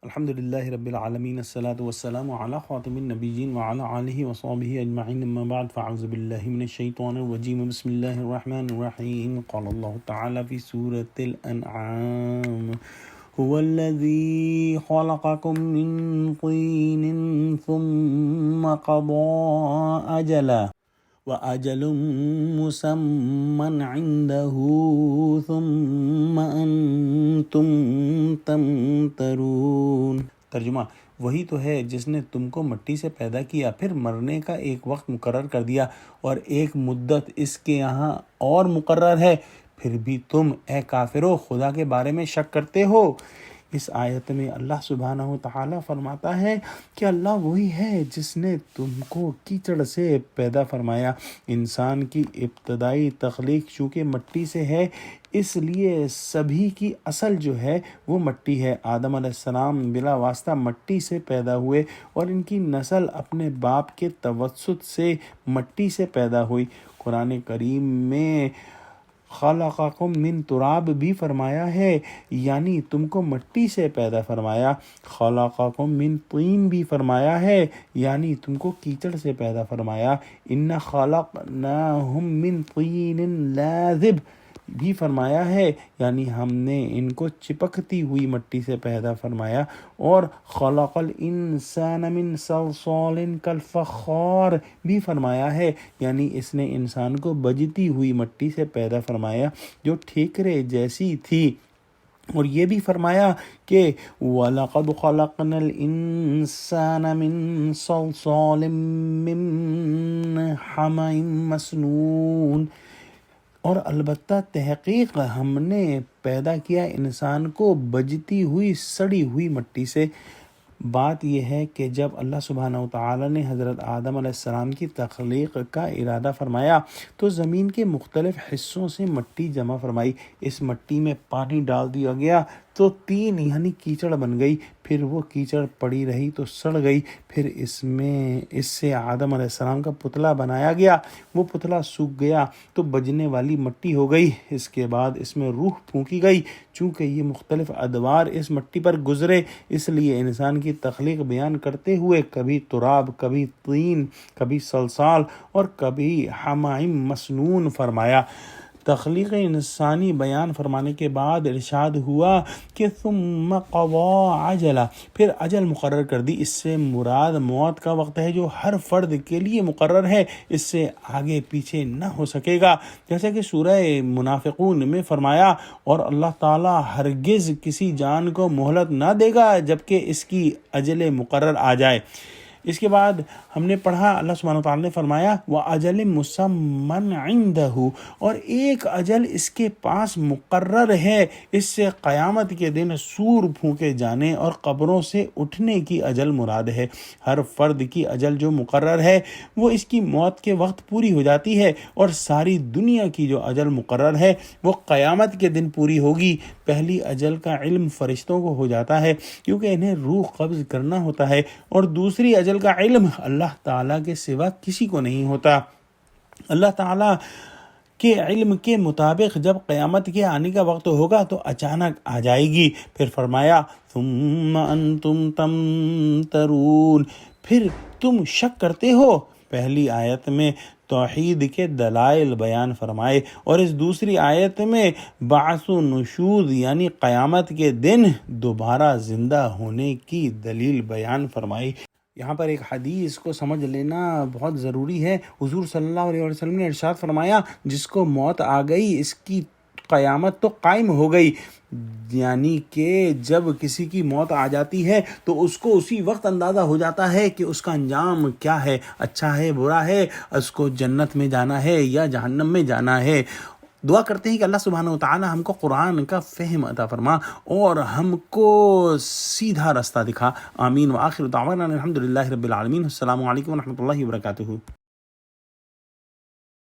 الحمد لله رب العالمين الصلاة والسلام على خاتم النبيين وعلى آله وصحبه أجمعين أما بعد فأعوذ بالله من الشيطان الرجيم بسم الله الرحمن الرحيم قال الله تعالى في سورة الأنعام هو الذي خلقكم من طين ثم قضى أجلا وأجل مسمى عنده ثم أنتم تمترون۔ ترجمہ: وہی تو ہے جس نے تم کو مٹی سے پیدا کیا، پھر مرنے کا ایک وقت مقرر کر دیا اور ایک مدت اس کے یہاں اور مقرر ہے، پھر بھی تم اے کافرو خدا کے بارے میں شک کرتے ہو۔ اس آیت میں اللہ سبحانہ و تعالیٰ فرماتا ہے کہ اللہ وہی ہے جس نے تم کو کیچڑ سے پیدا فرمایا۔ انسان کی ابتدائی تخلیق چونکہ مٹی سے ہے، اس لیے سبھی کی اصل جو ہے وہ مٹی ہے۔ آدم علیہ السلام بلا واسطہ مٹی سے پیدا ہوئے اور ان کی نسل اپنے باپ کے توسط سے مٹی سے پیدا ہوئی۔ قرآن کریم میں خلقکم من تراب بھی فرمایا ہے، یعنی تم کو مٹی سے پیدا فرمایا۔ خلقکم من طین بھی فرمایا ہے، یعنی تم کو کیچڑ سے پیدا فرمایا۔ ان خلقناہم من طین لازب بھی فرمایا ہے، یعنی ہم نے ان کو چپکتی ہوئی مٹی سے پیدا فرمایا۔ اور خلق الانسان من صلصال کالفخار بھی فرمایا ہے، یعنی اس نے انسان کو بجتی ہوئی مٹی سے پیدا فرمایا جو ٹھیکرے جیسی تھی۔ اور یہ بھی فرمایا کہ وَلَقَدْ خَلَقْنَا الْإِنسَانَ مِنْ صَلْصَالٍ مِّنْ حَمَإٍ مَّسْنُونٍ، اور البتہ تحقیق ہم نے پیدا کیا انسان کو بجتی ہوئی سڑی ہوئی مٹی سے۔ بات یہ ہے کہ جب اللہ سبحانہ و تعالیٰ نے حضرت آدم علیہ السلام کی تخلیق کا ارادہ فرمایا تو زمین کے مختلف حصوں سے مٹی جمع فرمائی، اس مٹی میں پانی ڈال دیا گیا تو طین یعنی کیچڑ بن گئی، پھر وہ کیچڑ پڑی رہی تو سڑ گئی، پھر اس سے آدم علیہ السلام کا پتلا بنایا گیا، وہ پتلا سوکھ گیا تو بجنے والی مٹی ہو گئی۔ اس کے بعد اس میں روح پھونکی گئی، چونکہ یہ مختلف ادوار اس مٹی پر گزرے، اس لیے انسان کی تخلیق بیان کرتے ہوئے کبھی تراب، کبھی طین، کبھی صلصال اور کبھی حمائم مسنون فرمایا۔ تخلیق انسانی بیان فرمانے کے بعد ارشاد ہوا کہ ثم قضا اجلا، پھر اجل مقرر کر دی۔ اس سے مراد موت کا وقت ہے جو ہر فرد کے لیے مقرر ہے، اس سے آگے پیچھے نہ ہو سکے گا، جیسا کہ سورہ منافقون میں فرمایا، اور اللہ تعالیٰ ہرگز کسی جان کو مہلت نہ دے گا جبکہ اس کی اجل مقرر آ جائے۔ اس کے بعد ہم نے پڑھا اللہ سبحانہ وتعالیٰ نے فرمایا وَأَجَلٍ مُّسَمًّى عِندَهُ، اور ایک اجل اس کے پاس مقرر ہے۔ اس سے قیامت کے دن سور پھونکے جانے اور قبروں سے اٹھنے کی اجل مراد ہے۔ ہر فرد کی اجل جو مقرر ہے وہ اس کی موت کے وقت پوری ہو جاتی ہے، اور ساری دنیا کی جو اجل مقرر ہے وہ قیامت کے دن پوری ہوگی۔ پہلی اجل کا علم فرشتوں کو ہو جاتا ہے کیونکہ انہیں روح قبض کرنا ہوتا ہے، اور دوسری اجل کا علم اللہ تعالیٰ کے سوا کسی کو نہیں ہوتا۔ اللہ تعالیٰ کے علم کے مطابق جب قیامت کے آنے کا وقت ہوگا تو اچانک آ جائے گی۔ پھر فرمایا ثم انتم تمترون، پھر تم شک کرتے ہو۔ پہلی آیت میں توحید کے دلائل بیان فرمائے اور اس دوسری آیت میں بعث و نشور یعنی قیامت کے دن دوبارہ زندہ ہونے کی دلیل بیان فرمائی۔ یہاں پر ایک حدیث کو سمجھ لینا بہت ضروری ہے۔ حضور صلی اللہ علیہ وسلم نے ارشاد فرمایا جس کو موت آ گئی اس کی قیامت تو قائم ہو گئی، یعنی کہ جب کسی کی موت آ جاتی ہے تو اس کو اسی وقت اندازہ ہو جاتا ہے کہ اس کا انجام کیا ہے، اچھا ہے برا ہے، اس کو جنت میں جانا ہے یا جہنم میں جانا ہے۔ دعا کرتے ہیں کہ اللہ سبحانہ و تعالی ہم کو قرآن کا فہم عطا فرما اور ہم کو سیدھا راستہ دکھا۔ آمین۔ وآخر دعوانا الحمد للہ رب العالمین۔ السلام علیکم ورحمۃ اللہ وبرکاتہ۔